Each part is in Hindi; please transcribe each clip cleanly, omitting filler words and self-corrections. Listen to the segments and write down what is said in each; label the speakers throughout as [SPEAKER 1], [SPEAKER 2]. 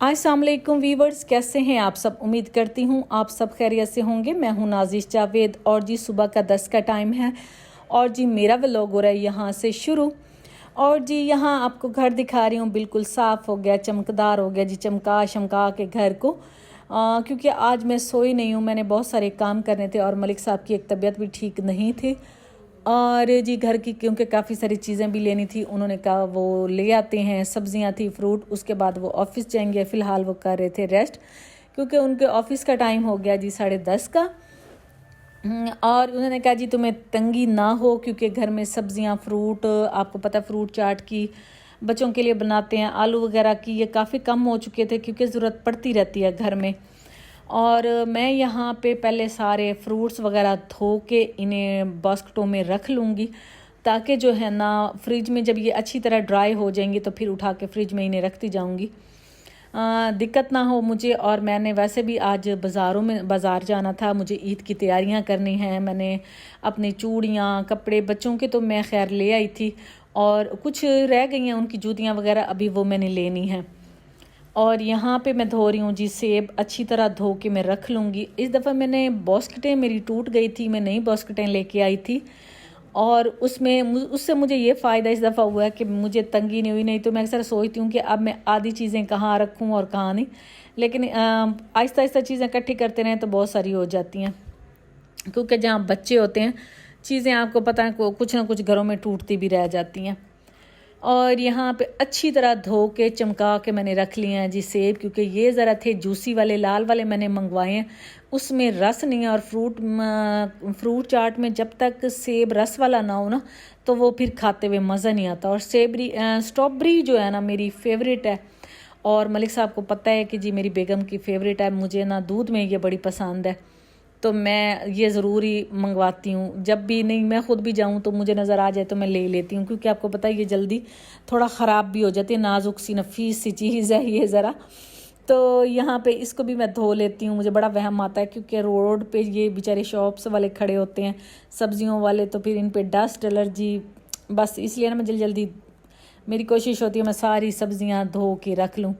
[SPEAKER 1] अस्सलाम वालेकुम वीवर्स, कैसे हैं आप सब। उम्मीद करती हूँ आप सब खैरियत से होंगे। मैं हूँ नाजिश जावेद और जी सुबह का 10 का टाइम है और जी मेरा व्लॉग हो रहा है यहाँ से शुरू। और जी यहाँ आपको घर दिखा रही हूँ, बिल्कुल साफ़ हो गया, चमकदार हो गया जी, चमका शमका के घर को। क्योंकि आज मैं सोई नहीं हूँ, मैंने बहुत सारे काम करने थे और मलिक साहब की एक तबीयत भी ठीक नहीं थी और जी घर की क्योंकि काफ़ी सारी चीज़ें भी लेनी थी। उन्होंने कहा वो ले आते हैं, सब्जियां थी, फ्रूट, उसके बाद वो ऑफिस जाएंगे। फ़िलहाल वो कर रहे थे रेस्ट क्योंकि उनके ऑफिस का टाइम हो गया जी 10:30 का। और उन्होंने कहा जी तुम्हें तंगी ना हो क्योंकि घर में सब्जियां, फ्रूट, आपको पता फ्रूट चाट की बच्चों के लिए बनाते हैं, आलू वगैरह की, ये काफ़ी कम हो चुके थे क्योंकि ज़रूरत पड़ती रहती है घर में। और मैं यहाँ पे पहले सारे फ्रूट्स वगैरह धो के इन्हें बास्केटों में रख लूँगी ताकि जो है ना फ्रिज में जब ये अच्छी तरह ड्राई हो जाएंगी तो फिर उठा के फ्रिज में इन्हें रखती जाऊँगी, दिक्कत ना हो मुझे। और मैंने वैसे भी आज बाज़ार जाना था, मुझे ईद की तैयारियां करनी हैं। मैंने अपनी चूड़ियाँ, कपड़े बच्चों के तो मैं खैर ले आई थी और कुछ रह गई हैं, उनकी जूतियाँ वगैरह अभी वो मैंने लेनी है। और यहाँ पे मैं धो रही हूँ जी सेब, अच्छी तरह धो के मैं रख लूँगी। इस दफ़ा मैंने बास्केटें मेरी टूट गई थी, मैं नई बास्केटें लेके आई थी और उससे मुझे ये फ़ायदा इस दफ़ा हुआ है कि मुझे तंगी नहीं हुई। नहीं तो मैं अक्सर सोचती हूँ कि अब मैं आधी चीज़ें कहाँ रखूँ और कहाँ नहीं, लेकिन आहिस्ता आहिस्ता चीज़ें इकट्ठी करते रहें तो बहुत सारी हो जाती हैं क्योंकि जहाँ बच्चे होते हैं चीज़ें आपको पता है कुछ ना कुछ घरों में टूटती भी रह जाती हैं। और यहाँ पे अच्छी तरह धो के चमका के मैंने रख लिए हैं जी सेब, क्योंकि ये ज़रा थे जूसी वाले, लाल वाले मैंने मंगवाए हैं, उसमें रस नहीं है। और फ्रूट चाट में जब तक सेब रस वाला ना हो ना तो वो फिर खाते हुए मज़ा नहीं आता। और स्ट्रॉबेरी जो है ना मेरी फेवरेट है और मलिक साहब को पता है कि जी मेरी बेगम की फेवरेट है, मुझे ना दूध में ये बड़ी पसंद है तो मैं ये ज़रूर ही मंगवाती हूँ। जब भी नहीं मैं ख़ुद भी जाऊँ तो मुझे नज़र आ जाए तो मैं ले लेती हूँ क्योंकि आपको पता है ये जल्दी थोड़ा ख़राब भी हो जाती है, नाजुक सी नफीस सी चीज़ है ये ज़रा। तो यहाँ पे इसको भी मैं धो लेती हूँ, मुझे बड़ा वहम आता है क्योंकि रोड पे ये बेचारे शॉप्स वाले खड़े होते हैं, सब्जियों वाले, तो फिर इन पे डस्ट एलर्जी, बस इसलिए ना मैं जल्दी मेरी कोशिश होती है मैं सारी सब्जियाँ धो के रख लूँ।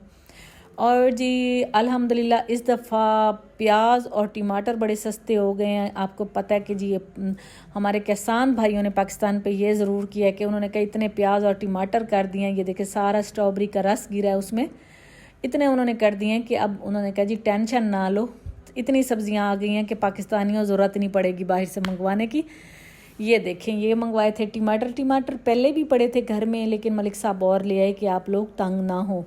[SPEAKER 1] और जी अल्हम्दुलिल्लाह इस दफ़ा प्याज और टमाटर बड़े सस्ते हो गए हैं। आपको पता है कि जी ये हमारे किसान भाइयों ने पाकिस्तान पे ये ज़रूर किया है कि उन्होंने कहा इतने प्याज और टमाटर कर दिए हैं, ये देखे सारा स्ट्रॉबेरी का रस गिरा है उसमें, इतने उन्होंने कर दिए हैं कि अब उन्होंने कहा जी टेंशन ना लो, इतनी सब्जियां आ गई हैं कि पाकिस्तानियों ज़रूरत नहीं पड़ेगी बाहर से मंगवाने की। ये देखें ये मंगवाए थे टमाटर पहले भी पड़े थे घर में, लेकिन मलिक साहब और ले आए कि आप लोग तंग ना हो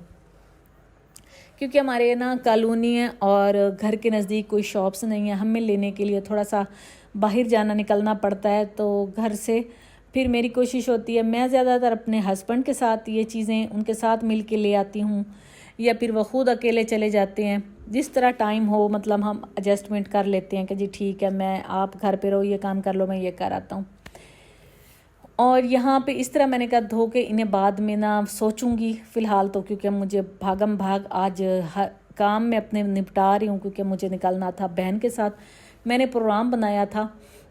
[SPEAKER 1] क्योंकि हमारे ना कॉलोनी है और घर के नज़दीक कोई शॉप्स नहीं है, हमें लेने के लिए थोड़ा सा बाहर जाना निकलना पड़ता है। तो घर से फिर मेरी कोशिश होती है मैं ज़्यादातर अपने हस्बैंड के साथ ये चीज़ें उनके साथ मिल के ले आती हूँ या फिर वो ख़ुद अकेले चले जाते हैं, जिस तरह टाइम हो, मतलब हम एडजस्टमेंट कर लेते हैं कि जी ठीक है मैं आप घर पे रहो, ये काम कर लो, मैं ये कर आता हूँ। और यहाँ पे इस तरह मैंने कहा धो के इन्हें बाद में ना सोचूंगी फ़िलहाल तो, क्योंकि मुझे भागम भाग आज काम में अपने निपटा रही हूँ क्योंकि मुझे निकलना था बहन के साथ। मैंने प्रोग्राम बनाया था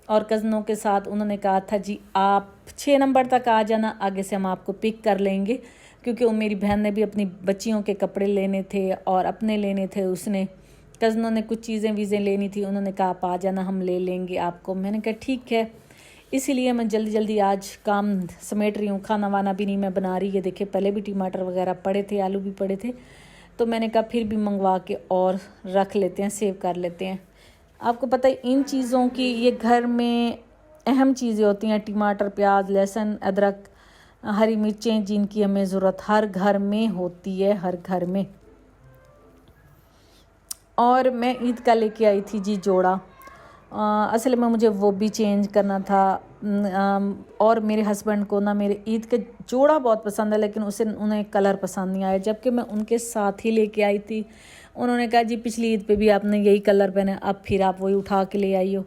[SPEAKER 1] और कज़नों के साथ, उन्होंने कहा था जी आप 6 नंबर तक आ जाना, आगे से हम आपको पिक कर लेंगे, क्योंकि मेरी बहन ने भी अपनी बच्चियों के कपड़े लेने थे और अपने लेने थे, उसने कज़नों ने कुछ चीज़ें लेनी थी, उन्होंने कहा आप आ जाना हम ले लेंगे आपको। मैंने कहा ठीक है, इसीलिए मैं जल्दी आज काम समेट रही हूँ। खाना वाना भी नहीं मैं बना रही, ये देखिए पहले भी टमाटर वगैरह पड़े थे, आलू भी पड़े थे, तो मैंने कहा फिर भी मंगवा के और रख लेते हैं, सेव कर लेते हैं। आपको पता है इन चीज़ों की ये घर में अहम चीज़ें होती हैं, टमाटर, प्याज, लहसुन, अदरक, हरी मिर्चें, जिनकी हमें ज़रूरत हर घर में होती है, हर घर में। और मैं ईद का लेके आई थी जी जोड़ा, असल में मुझे वो भी चेंज करना था। और मेरे हस्बैंड को ना मेरे ईद का जोड़ा बहुत पसंद है, लेकिन उन्हें कलर पसंद नहीं आया, जबकि मैं उनके साथ ही लेके आई थी। उन्होंने कहा जी पिछली ईद पे भी आपने यही कलर पहने, अब फिर आप वही उठा के ले आई हो,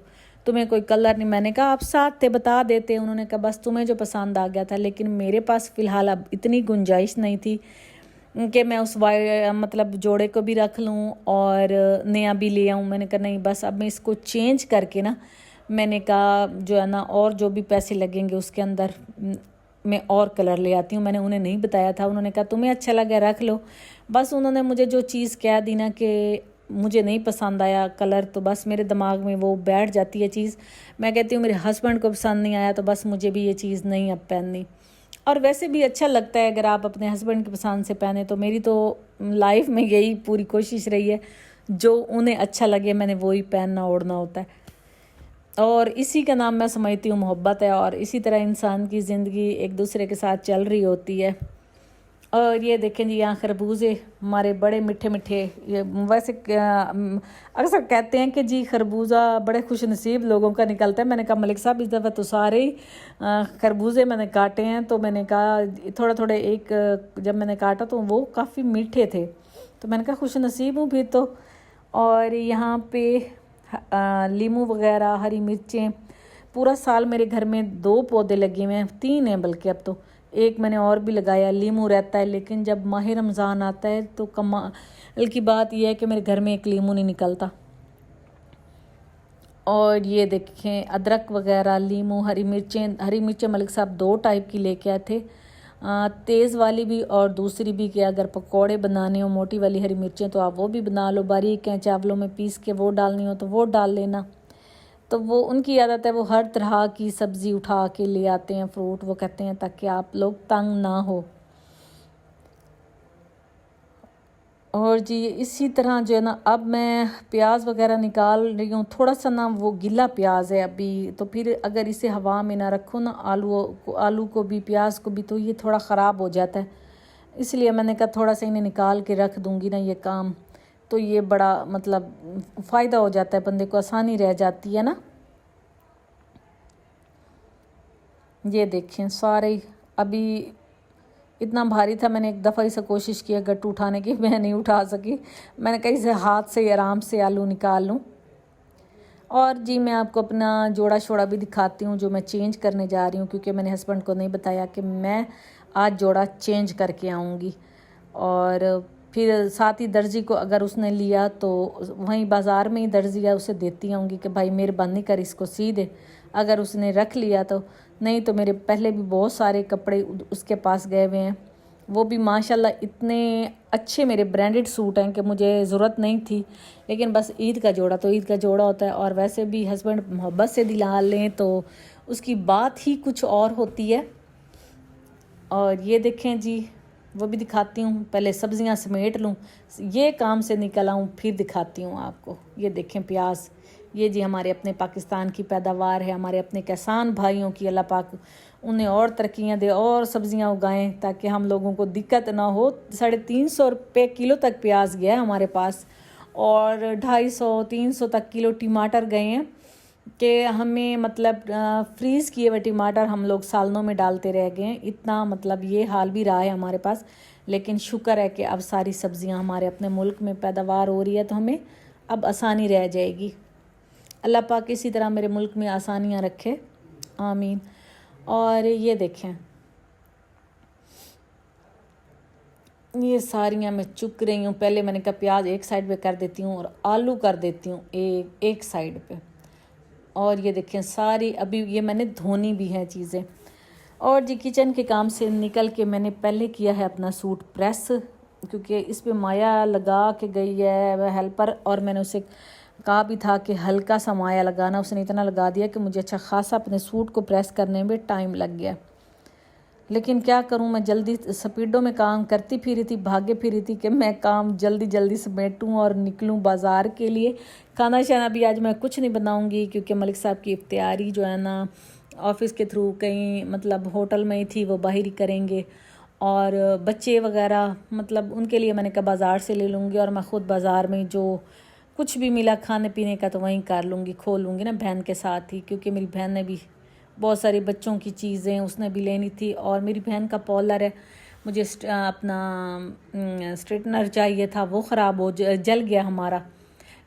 [SPEAKER 1] तुम्हें कोई कलर नहीं। मैंने कहा आप साथ थे बता देते। उन्होंने कहा बस तुम्हें जो पसंद आ गया था, लेकिन मेरे पास फ़िलहाल अब इतनी गुंजाइश नहीं थी कि मैं उस मतलब जोड़े को भी रख लूँ और नया भी ले आऊँ। मैंने कहा नहीं, बस अब मैं इसको चेंज करके ना, मैंने कहा जो है ना और जो भी पैसे लगेंगे उसके अंदर मैं और कलर ले आती हूँ। मैंने उन्हें नहीं बताया था, उन्होंने कहा तुम्हें अच्छा लगा रख लो, बस उन्होंने मुझे जो चीज़ कह दी ना कि मुझे नहीं पसंद आया कलर, तो बस मेरे दिमाग में वो बैठ जाती है चीज़। मैं कहती हूँ मेरे हस्बैंड को पसंद नहीं आया तो बस मुझे भी ये चीज़ नहीं अब पहननी। और वैसे भी अच्छा लगता है अगर आप अपने हस्बैंड की पसंद से पहने। तो मेरी तो लाइफ में यही पूरी कोशिश रही है, जो उन्हें अच्छा लगे मैंने वही पहनना ओढ़ना होता है। और इसी का नाम मैं समझती हूँ मोहब्बत है, और इसी तरह इंसान की ज़िंदगी एक दूसरे के साथ चल रही होती है। और ये देखें जी, यहाँ खरबूजे हमारे बड़े मीठे मीठे। ये वैसे अक्सर कहते हैं कि जी खरबूजा बड़े खुश नसीब लोगों का निकलता है। मैंने कहा मलिक साहब इस दफ़ा तो सारे ही खरबूजे मैंने काटे हैं। तो मैंने कहा थोड़ा थोड़ा एक जब मैंने काटा तो वो काफ़ी मीठे थे, तो मैंने कहा खुश नसीब हूँ फिर तो। और यहाँ पे लीमू वगैरह, हरी मिर्चें, पूरा साल मेरे घर में 2 पौधे लगे हुए हैं, 3 हैं बल्कि अब तो, एक मैंने और भी लगाया। लीमू रहता है, लेकिन जब माह रमज़ान आता है तो कमाल की बात यह है कि मेरे घर में एक लीमू नहीं निकलता। और ये देखें अदरक वगैरह, लीमू, हरी मिर्चें मलिक साहब 2 टाइप की लेके आए थे, तेज़ वाली भी और दूसरी भी, कि अगर पकोड़े बनाने हो मोटी वाली हरी मिर्चें तो आप वो भी बना लो, बारीक हैं चावलों में पीस के वो डालनी हो तो वो डाल लेना। तो वो उनकी आदत है, वो हर तरह की सब्ज़ी उठा के ले आते हैं, फ्रूट, वो कहते हैं ताकि आप लोग तंग ना हो। और जी इसी तरह जो है ना, अब मैं प्याज वगैरह निकाल रही हूँ। थोड़ा सा ना वो गीला प्याज है अभी, तो फिर अगर इसे हवा में ना रखो ना, आलू को भी प्याज को भी, तो ये थोड़ा ख़राब हो जाता है। इसलिए मैंने कहा थोड़ा सा इन्हें निकाल के रख दूँगी ना ये काम, तो ये बड़ा मतलब फ़ायदा हो जाता है, बंदे को आसानी रह जाती है ना। ये देखें सारे, अभी इतना भारी था, मैंने एक दफ़ा इसे कोशिश किया गट्टू उठाने की, मैं नहीं उठा सकी। मैंने कहा इसे हाथ से आराम से आलू निकाल लूँ। और जी मैं आपको अपना जोड़ा शोड़ा भी दिखाती हूँ जो मैं चेंज करने जा रही हूँ, क्योंकि मैंने हस्बैंड को नहीं बताया कि मैं आज जोड़ा चेंज करके आऊँगी। और फिर साथ ही दर्जी को अगर उसने लिया तो वहीं बाज़ार में ही दर्जी है, उसे देती आऊँगी कि भाई मेहरबानी कर इसको सी दे। अगर उसने रख लिया तो, नहीं तो मेरे पहले भी बहुत सारे कपड़े उसके पास गए हुए हैं। वो भी माशाल्लाह इतने अच्छे मेरे ब्रांडेड सूट हैं कि मुझे ज़रूरत नहीं थी, लेकिन बस ईद का जोड़ा तो ईद का जोड़ा होता है। और वैसे भी हस्बैंड मोहब्बत से दिला लें तो उसकी बात ही कुछ और होती है। और ये देखें जी, वो भी दिखाती हूँ, पहले सब्ज़ियाँ समेट लूँ, ये काम से निकल आऊँ फिर दिखाती हूँ आपको। ये देखें प्याज, ये जी हमारे अपने पाकिस्तान की पैदावार है, हमारे अपने किसान भाइयों की, अल्लाह पाक उन्हें और तरक्कियाँ दे और सब्ज़ियाँ उगाएं ताकि हम लोगों को दिक्कत ना हो। 350 रुपये किलो तक प्याज गया है हमारे पास, और 250-300 तक किलो टमाटर गए हैं कि हमें मतलब फ्रीज़ किए हुए टमाटर हम लोग सालों में डालते रह गए हैं। इतना मतलब ये हाल भी रहा है हमारे पास, लेकिन शुक्र है कि अब सारी सब्ज़ियां हमारे अपने मुल्क में पैदावार हो रही है, तो हमें अब आसानी रह जाएगी। अल्लाह पाक इसी तरह मेरे मुल्क में आसानियां रखे, आमीन। और ये देखें, ये सारियां मैं चुक रही हूँ। पहले मैंने कहा प्याज एक साइड पे कर देती हूँ और आलू कर देती हूँ एक साइड पे। और ये देखें सारी, अभी ये मैंने धोनी भी हैं चीज़ें। और जी किचन के काम से निकल के मैंने पहले किया है अपना सूट प्रेस, क्योंकि इस पे माया लगा के गई है वह हेल्पर, और मैंने उसे कहा भी था कि हल्का सा माया लगाना, उसने इतना लगा दिया कि मुझे अच्छा खासा अपने सूट को प्रेस करने में टाइम लग गया। लेकिन क्या करूं, मैं जल्दी स्पीडों में काम करती फिरी थी, भागे फिरी थी कि मैं काम जल्दी जल्दी समेटूं और निकलूं बाज़ार के लिए। खाना शाना भी आज मैं कुछ नहीं बनाऊंगी, क्योंकि मलिक साहब की इफ्तियारी जो है ना ऑफ़िस के थ्रू कहीं मतलब होटल में ही थी, वो बाहर ही करेंगे। और बच्चे वगैरह मतलब उनके लिए मैंने कहा बाज़ार से ले लूँगी, और मैं ख़ुद बाज़ार में जो कुछ भी मिला खाने पीने का तो वहीं कर लूँगी, खोलूँगी ना बहन के साथ ही, क्योंकि मेरी बहन ने भी बहुत सारी बच्चों की चीज़ें उसने भी लेनी थी। और मेरी बहन का पॉलर है, मुझे अपना स्ट्रेटनर चाहिए था, वो ख़राब हो जल गया हमारा।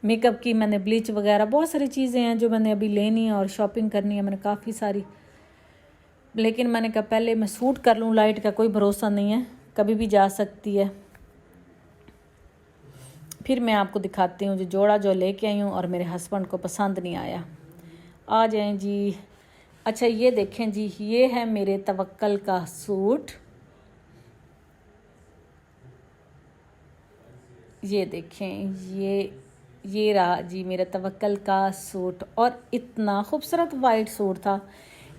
[SPEAKER 1] मेकअप की मैंने ब्लीच वगैरह बहुत सारी चीज़ें हैं जो मैंने अभी लेनी है और शॉपिंग करनी है मैंने काफ़ी सारी। लेकिन मैंने कहा पहले मैं सूट कर लूँ, लाइट का कोई भरोसा नहीं है, कभी भी जा सकती है। फिर मैं आपको दिखाती हूँ जो जोड़ा जो लेके आई हूँ और मेरे हस्बैंड को पसंद नहीं आया। आ जाएं जी। अच्छा ये देखें जी, ये है मेरे तवक्कल का सूट। ये देखें, ये रहा जी मेरा तवक्कल का सूट, और इतना खूबसूरत वाइट सूट था।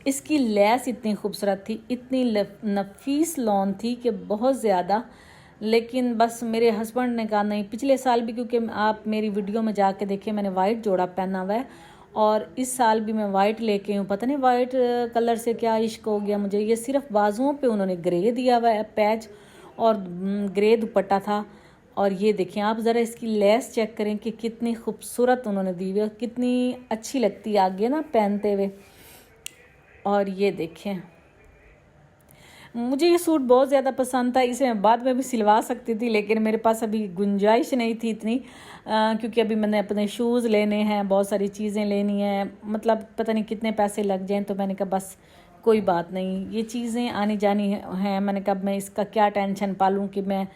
[SPEAKER 1] इसकी लेस इतनी खूबसूरत थी, इतनी नफीस लॉन थी कि बहुत ज़्यादा। लेकिन बस मेरे हस्बैंड ने कहा नहीं, पिछले साल भी, क्योंकि आप मेरी वीडियो में जाके देखिए मैंने वाइट जोड़ा पहना हुआ है, और इस साल भी मैं वाइट लेके हूँ। पता नहीं वाइट कलर से क्या इश्क हो गया मुझे। ये सिर्फ बाजुओं पे उन्होंने ग्रे दिया हुआ है पैच, और ग्रे दुपट्टा था। और ये देखें आप ज़रा इसकी लेस चेक करें कि कितनी खूबसूरत उन्होंने दी हुई है, कितनी अच्छी लगती है आगे ना पहनते हुए। और ये देखें, मुझे ये सूट बहुत ज़्यादा पसंद था। इसे मैं बाद में भी सिलवा सकती थी, लेकिन मेरे पास अभी गुंजाइश नहीं थी इतनी, क्योंकि अभी मैंने अपने शूज़ लेने हैं, बहुत सारी चीज़ें लेनी हैं, मतलब पता नहीं कितने पैसे लग जाएं। तो मैंने कहा बस कोई बात नहीं, ये चीज़ें आनी जानी हैं। मैंने कहा मैं इसका क्या टेंशन पालूँ कि मैं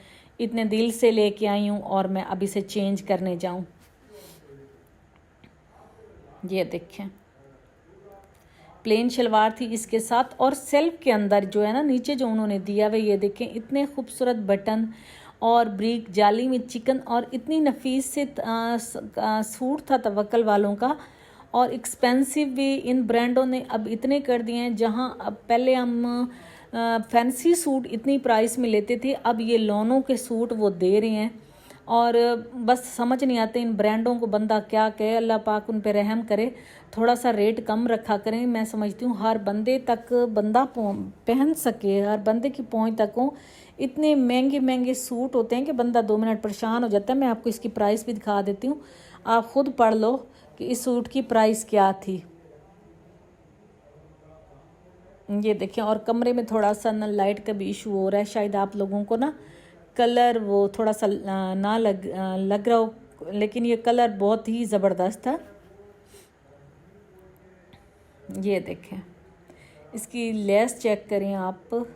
[SPEAKER 1] इतने दिल से लेके आई हूँ और मैं अभी से चेंज करने जाऊँ। ये देखें, प्लेन शलवार थी इसके साथ, और सेल्फ के अंदर जो है ना नीचे जो उन्होंने दिया हुआ, ये देखें इतने खूबसूरत बटन और ब्रीक जाली में चिकन, और इतनी नफीस से सूट था तवक्कल वालों का। और एक्सपेंसिव भी इन ब्रांडों ने अब इतने कर दिए हैं, जहां अब पहले हम फैंसी सूट इतनी प्राइस में लेते थे, अब ये लॉनों के सूट वो दे रहे हैं। और बस समझ नहीं आते इन ब्रांडों को, बंदा क्या कहे। अल्लाह पाक उन पे रहम करे, थोड़ा सा रेट कम रखा करें। मैं समझती हूँ हर बंदे तक बंदा पहन सके, हर बंदे की पहुँच तक हो। इतने महंगे महंगे सूट होते हैं कि बंदा 2 मिनट परेशान हो जाता है। मैं आपको इसकी प्राइस भी दिखा देती हूँ, आप ख़ुद पढ़ लो कि इस सूट की प्राइस क्या थी। ये देखें, और कमरे में थोड़ा सा ना लाइट का भी इशू हो रहा है, शायद आप लोगों को ना कलर वो थोड़ा सा ना लग रहा हो, लेकिन ये कलर बहुत ही ज़बरदस्त था। ये देखें, इसकी लेस चेक करें आप,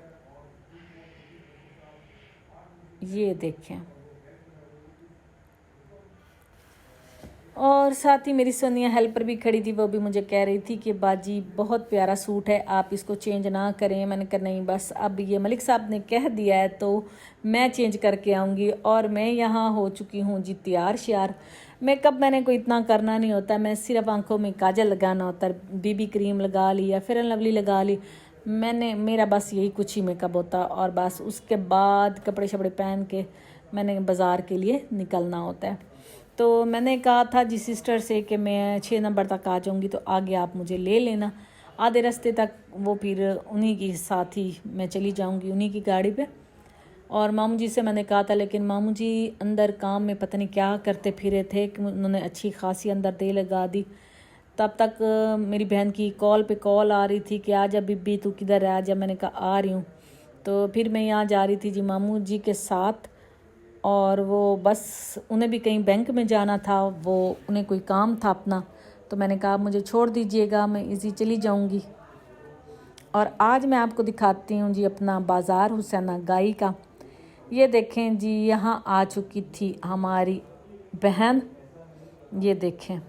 [SPEAKER 1] ये देखें। और साथ ही मेरी सोनिया हेल्पर भी खड़ी थी, वो भी मुझे कह रही थी कि बाजी बहुत प्यारा सूट है, आप इसको चेंज ना करें। मैंने कहा नहीं, बस अब ये मलिक साहब ने कह दिया है तो मैं चेंज करके आऊँगी। और मैं यहाँ हो चुकी हूँ जी तैयार श्यार। मेकअप मैंने कोई इतना करना नहीं होता, मैं सिर्फ आंखों में काजल लगाना होता है, बीबी क्रीम लगा ली या फेयर एंड लवली लगा ली, मेरा बस यही कुछ ही मेकअप होता। और बस उसके बाद कपड़े शपड़े पहन के मैंने बाज़ार के लिए निकलना होता है। तो मैंने कहा था जी सिस्टर से कि मैं 6 नंबर तक आ जाऊंगी, तो आगे आप मुझे ले लेना। आधे रास्ते तक वो फिर उन्हीं के साथ ही मैं चली जाऊंगी, उन्हीं की गाड़ी पे। और मामू जी से मैंने कहा था, लेकिन मामू जी अंदर काम में पता नहीं क्या करते फिरे थे कि उन्होंने अच्छी खासी अंदर दे लगा दी। तब तक मेरी बहन की कॉल पे कॉल आ रही थी कि आजा बीबी तू किधर है, आजा। मैंने कहा आ रही हूँ। तो फिर मैं यहाँ जा रही थी जी मामू जी के साथ, और वो बस उन्हें भी कहीं बैंक में जाना था, वो उन्हें कोई काम था अपना। तो मैंने कहा मुझे छोड़ दीजिएगा, मैं इसी चली जाऊंगी। और आज मैं आपको दिखाती हूँ जी अपना बाज़ार हुसैना गाई का। ये देखें जी, यहाँ आ चुकी थी हमारी बहन। ये देखें,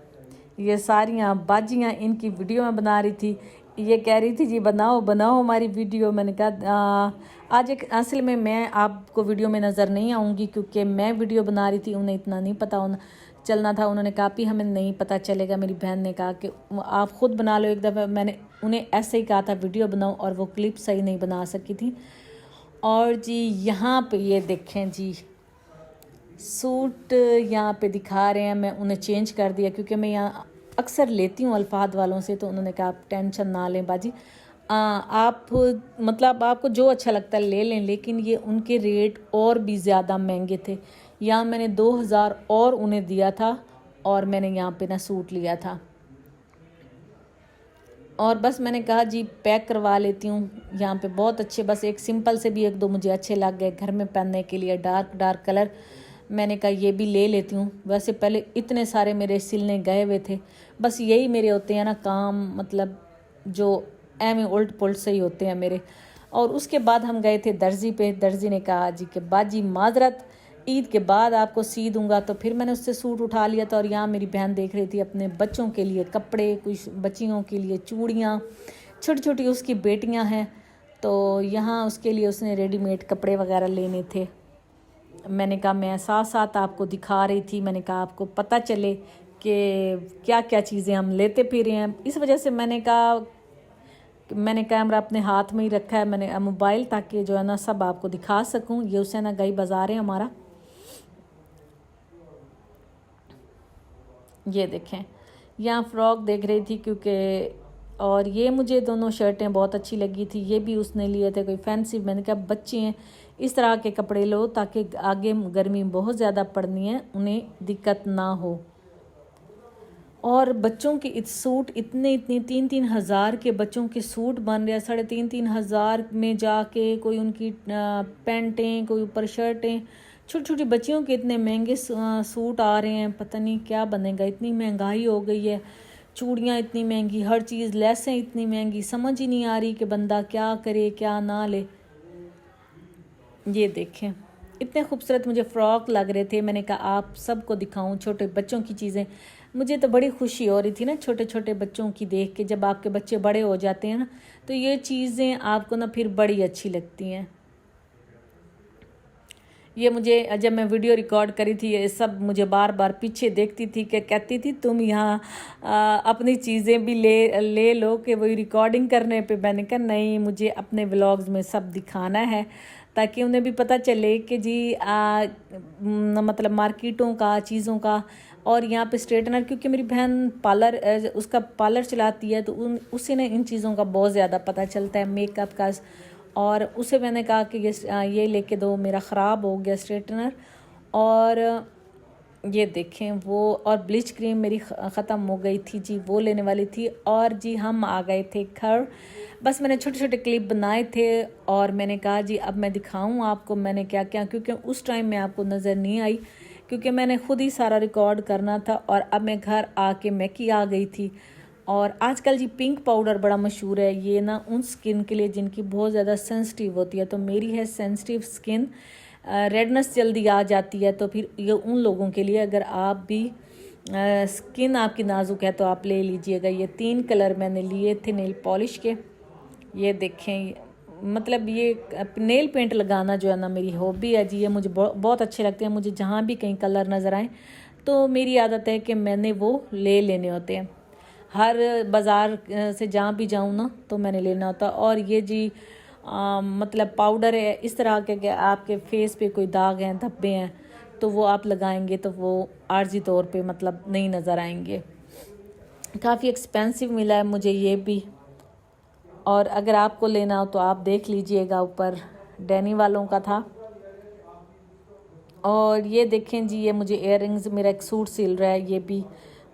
[SPEAKER 1] ये सारियाँ बाजियाँ इनकी वीडियो में बना रही थी। ये कह रही थी जी बनाओ बनाओ हमारी वीडियो। मैंने कहा आज एक असल में मैं आपको वीडियो में नज़र नहीं आऊँगी, क्योंकि मैं वीडियो बना रही थी, उन्हें इतना नहीं पता चलना था। उन्होंने कहा भी हमें नहीं पता चलेगा। मेरी बहन ने कहा कि आप ख़ुद बना लो एक दफ़ा। मैंने उन्हें ऐसे ही कहा था वीडियो बनाओ, और वो क्लिप सही नहीं बना सकी थी। और जी यहाँ पे ये देखें जी सूट यहाँ पे दिखा रहे हैं। मैं उन्हें चेंज कर दिया, क्योंकि मैं यहाँ अक्सर लेती हूँ अल्फाद वालों से। तो उन्होंने कहा आप टेंशन ना लें बाजी, आप मतलब आपको जो अच्छा लगता है ले लें, लेकिन ये उनके रेट और भी ज़्यादा महंगे थे। यहाँ मैंने 2000 और उन्हें दिया था, और मैंने यहाँ पे ना सूट लिया था। और बस मैंने कहा जी पैक करवा लेती हूँ। यहाँ पे बहुत अच्छे, बस एक सिंपल से भी 1-2 मुझे अच्छे लग गए घर में पहनने के लिए, डार्क डार्क कलर। मैंने कहा ये भी ले लेती हूँ। वैसे पहले इतने सारे मेरे सिलने गए हुए थे, बस यही मेरे होते हैं ना काम, मतलब जो एम उल्ट पुल्ट से ही होते हैं मेरे। और उसके बाद हम गए थे दर्जी पे। दर्जी ने कहा जी कि बाजी माजरत, ईद के बाद आपको सी दूंगा। तो फिर मैंने उससे सूट उठा लिया था। और यहाँ मेरी बहन देख रही थी अपने बच्चों के लिए कपड़े, कुछ बच्चियों के लिए चूड़ियाँ, छोटी छोटी उसकी बेटियाँ हैं, तो यहाँ उसके लिए उसने रेडीमेड कपड़े वगैरह लेने थे। मैंने कहा मैं साथ साथ आपको दिखा रही थी, मैंने कहा आपको पता चले कि क्या क्या चीज़ें हम लेते फिर रहे हैं। इस वजह से मैंने कहा मैंने कैमरा अपने हाथ में ही रखा है, मैंने मोबाइल, ताकि जो है ना सब आपको दिखा सकूं। ये हुसैन गई बाज़ार है हमारा, ये देखें। यहाँ फ़्रॉक देख रही थी क्योंकि, और ये मुझे दोनों शर्टें बहुत अच्छी लगी थी। ये भी उसने लिए थे कोई फैंसी। मैंने कहा बच्चे हैं, इस तरह के कपड़े लो ताकि आगे गर्मी बहुत ज़्यादा पड़नी है, उन्हें दिक्कत ना हो। और बच्चों के सूट इतने 3-3 हज़ार के बच्चों के सूट बन रहे हैं, 3.5-3 हज़ार में जाके कोई उनकी पैंटें, कोई ऊपर शर्टें। छोटी छोटी बच्चियों के इतने महंगे सूट आ रहे हैं, पता नहीं क्या बनेगा। इतनी महंगाई हो गई है, चूड़ियाँ इतनी महंगी, हर चीज़, लेसें इतनी महंगी, समझ ही नहीं आ रही कि बंदा क्या करे क्या ना ले। ये देखें, इतने खूबसूरत मुझे फ़्रॉक लग रहे थे। मैंने कहा आप सबको दिखाऊं छोटे बच्चों की चीज़ें। मुझे तो बड़ी खुशी हो रही थी ना छोटे छोटे बच्चों की देख के। जब आपके बच्चे बड़े हो जाते हैं ना, तो ये चीज़ें आपको ना फिर बड़ी अच्छी लगती हैं। ये मुझे, जब मैं वीडियो रिकॉर्ड करी थी, ये सब मुझे बार बार पीछे देखती थी कि कहती थी तुम यहाँ अपनी चीज़ें भी ले लो कि वही रिकॉर्डिंग करने पे। मैंने कहा नहीं, मुझे अपने व्लॉग्स में सब दिखाना है ताकि उन्हें भी पता चले कि जी मतलब मार्केटों का, चीज़ों का। और यहाँ पे स्ट्रेटनर, क्योंकि मेरी बहन पार्लर, उसका पार्लर चलाती है, तो उसे ने इन चीज़ों का बहुत ज़्यादा पता चलता है, मेकअप का। और उसे मैंने कहा कि ये लेके दो, मेरा ख़राब हो गया स्ट्रेटनर। और ये देखें वो, और ब्लीच क्रीम मेरी ख़त्म हो गई थी जी, वो लेने वाली थी। और जी हम आ गए थे घर। बस मैंने छोटे छोटे क्लिप बनाए थे और मैंने कहा जी अब मैं दिखाऊं आपको मैंने क्या क्या, क्योंकि उस टाइम में आपको नज़र नहीं आई, क्योंकि मैंने ख़ुद ही सारा रिकॉर्ड करना था। और अब मैं घर आके मैकी आ गई थी। और आजकल जी पिंक पाउडर बड़ा मशहूर है, ये ना उन स्किन के लिए जिनकी बहुत ज़्यादा सेंसिटिव होती है। तो मेरी है सेंसिटिव स्किन, रेडनेस जल्दी आ जाती है, तो फिर ये उन लोगों के लिए, अगर आप भी स्किन आपकी नाजुक है तो आप ले लीजिएगा। ये 3 कलर मैंने लिए थे नेल पॉलिश के। ये देखें, मतलब ये नेल पेंट लगाना जो है ना मेरी हॉबी है जी। ये मुझे बहुत अच्छे लगते हैं। मुझे जहाँ भी कहीं कलर नज़र आए तो मेरी आदत है कि मैंने वो ले लेने होते हैं। हर बाज़ार से जहाँ भी जाऊँ ना तो मैंने लेना होता। और ये जी मतलब पाउडर है इस तरह के आपके फेस पे कोई दाग हैं, धब्बे हैं, तो वो आप लगाएंगे तो वो आर्जी तौर पे मतलब नहीं नज़र आएंगे। काफ़ी एक्सपेंसिव मिला है मुझे ये भी। और अगर आपको लेना हो तो आप देख लीजिएगा, ऊपर डैनी वालों का था। और ये देखें जी, ये मुझे इयररिंग्स, मेरा एक सूट सिल रहा है, ये भी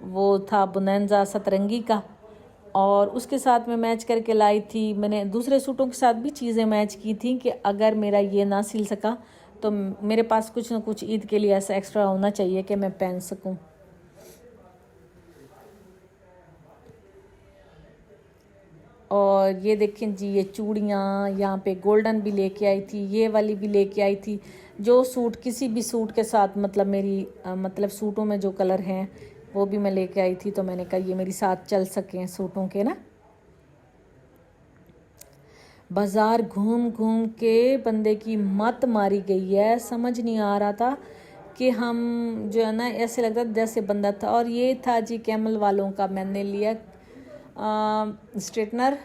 [SPEAKER 1] वो था बुनैंजा सतरंगी का, और उसके साथ में मैच करके लाई थी। मैंने दूसरे सूटों के साथ भी चीज़ें मैच की थी कि अगर मेरा ये ना सिल सका तो मेरे पास कुछ ना कुछ ईद के लिए ऐसा एक्स्ट्रा होना चाहिए कि मैं पहन सकूं। और ये देखें जी, ये चूड़ियाँ यहाँ पे गोल्डन भी लेके आई थी, ये वाली भी लेके आई थी। जो सूट, किसी भी सूट के साथ, मतलब मेरी मतलब सूटों में जो कलर हैं वो भी मैं लेके आई थी। तो मैंने कहा ये मेरी साथ चल सकें सूटों के ना। बाज़ार घूम घूम के बंदे की मत मारी गई है, समझ नहीं आ रहा था कि हम जो है ना, ऐसे लगता था जैसे बंदा था। और ये था जी कैमल वालों का, मैंने लिया स्ट्रेटनर,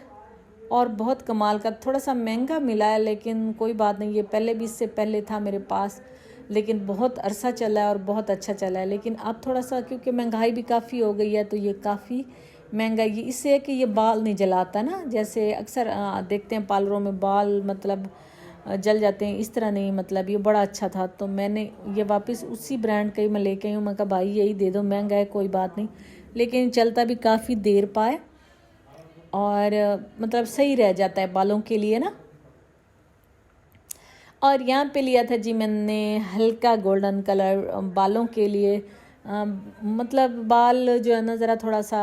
[SPEAKER 1] और बहुत कमाल का, थोड़ा सा महंगा मिला है लेकिन कोई बात नहीं। ये पहले भी, इससे पहले था मेरे पास, लेकिन बहुत अरसा चला है और बहुत अच्छा चला है। लेकिन अब थोड़ा सा, क्योंकि महंगाई भी काफ़ी हो गई है, तो ये काफ़ी महंगा, ये इससे है कि ये बाल नहीं जलाता ना, जैसे अक्सर देखते हैं पार्लरों में बाल मतलब जल जाते हैं, इस तरह नहीं। मतलब ये बड़ा अच्छा था, तो मैंने ये वापस उसी ब्रांड का ही मैं लेके आई हूँ। मैं कहा भाई यही दे दो, महंगा है कोई बात नहीं, लेकिन चलता भी काफ़ी देर पाए और मतलब सही रह जाता है बालों के लिए ना। और यहाँ पे लिया था जी मैंने हल्का गोल्डन कलर बालों के लिए। मतलब बाल जो है ना ज़रा थोड़ा सा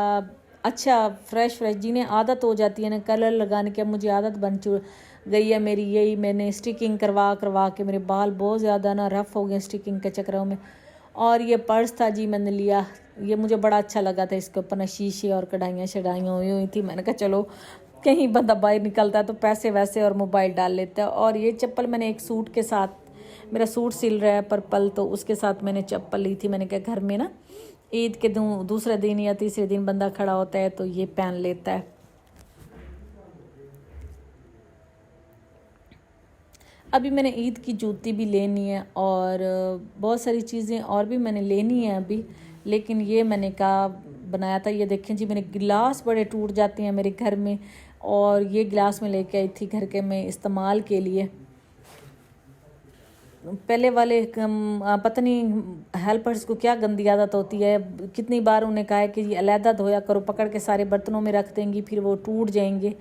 [SPEAKER 1] अच्छा फ्रेश जिन्हें आदत हो जाती है ना कलर लगाने की, अब मुझे आदत बन गई है मेरी। यही मैंने स्टिकिंग करवा करवा के मेरे बाल बहुत ज़्यादा ना रफ़ हो गए स्टिकिंग के चक्करों में। और ये पर्स था जी मैंने लिया, ये मुझे बड़ा अच्छा लगा था। इसके ऊपर ना शीशे और कढ़ाइयाँ शढ़ाइयाँ हुई हुई थी। मैंने कहा चलो कहीं बंदा बाहर निकलता है तो पैसे वैसे और मोबाइल डाल लेता है। और ये चप्पल मैंने एक सूट के साथ मेरा सूट सिल रहा है पर्पल, तो उसके साथ मैंने चप्पल ली थी। मैंने कहा घर में ना ईद के दूसरे दिन या तीसरे दिन बंदा खड़ा होता है तो ये पहन लेता है। अभी मैंने ईद की जूती भी लेनी है और बहुत सारी चीज़ें और भी मैंने लेनी है अभी, लेकिन ये मैंने कहा बनाया था। ये देखें जी, मेरे गिलास बड़े टूट जाते हैं मेरे घर में, और ये गिलास मैं लेके आई थी घर के में इस्तेमाल के लिए। पहले वाले पता नहीं हेल्पर्स को क्या गंदी आदत होती है, कितनी बार उन्हें कहा है कि ये अलहदा धोया करो, पकड़ के सारे बर्तनों में रख देंगी, फिर वो टूट जाएंगे।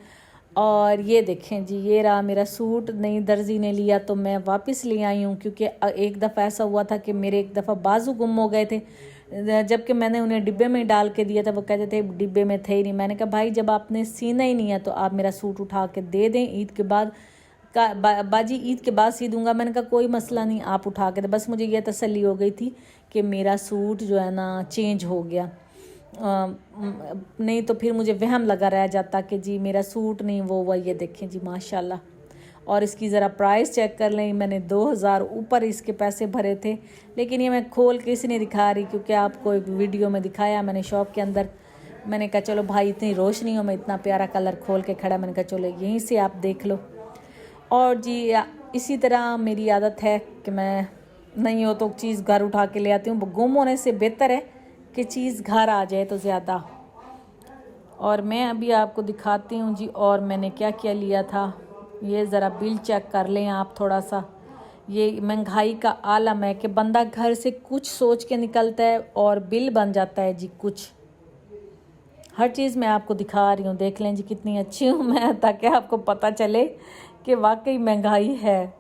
[SPEAKER 1] और ये देखें जी, ये रहा मेरा सूट, नई दर्जी ने लिया तो मैं वापस ले आई हूँ, क्योंकि एक दफ़ा ऐसा हुआ था कि मेरे एक दफ़ा बाजू गुम हो गए थे, जबकि मैंने उन्हें डिब्बे में डाल के दिया था। वो कहते थे डिब्बे में थे ही नहीं। मैंने कहा भाई जब आपने सीना ही नहीं है तो आप मेरा सूट उठा के दे दें, ईद के बाद बाजी ईद के बाद सी दूंगा। मैंने कहा कोई मसला नहीं, आप उठा के दे। बस मुझे यह तसल्ली हो गई थी कि मेरा सूट जो है ना चेंज हो गया, नहीं तो फिर मुझे वहम लगा रह जाता कि जी मेरा सूट नहीं वो हुआ। ये देखें जी माशाल्लाह, और इसकी ज़रा प्राइस चेक कर लें। मैंने 2000 ऊपर इसके पैसे भरे थे, लेकिन ये मैं खोल के इसे नहीं दिखा रही क्योंकि आपको एक वीडियो में दिखाया मैंने शॉप के अंदर। मैंने कहा चलो भाई इतनी रोशनी हो में इतना प्यारा कलर खोल के खड़ा, मैंने कहा चलो यहीं से आप देख लो। और जी इसी तरह मेरी आदत है कि मैं नहीं हो तो चीज़ घर उठा के ले आती हूँ। गुम होने से बेहतर है कि चीज़ घर आ जाए तो ज़्यादा। और मैं अभी आपको दिखाती हूँ जी और मैंने क्या क्या लिया था। ये ज़रा बिल चेक कर लें आप थोड़ा सा। ये महंगाई का आलम है कि बंदा घर से कुछ सोच के निकलता है और बिल बन जाता है जी कुछ। हर चीज़ मैं आपको दिखा रही हूँ, देख लें जी कितनी अच्छी हूँ मैं, ताकि आपको पता चले कि वाकई महंगाई है।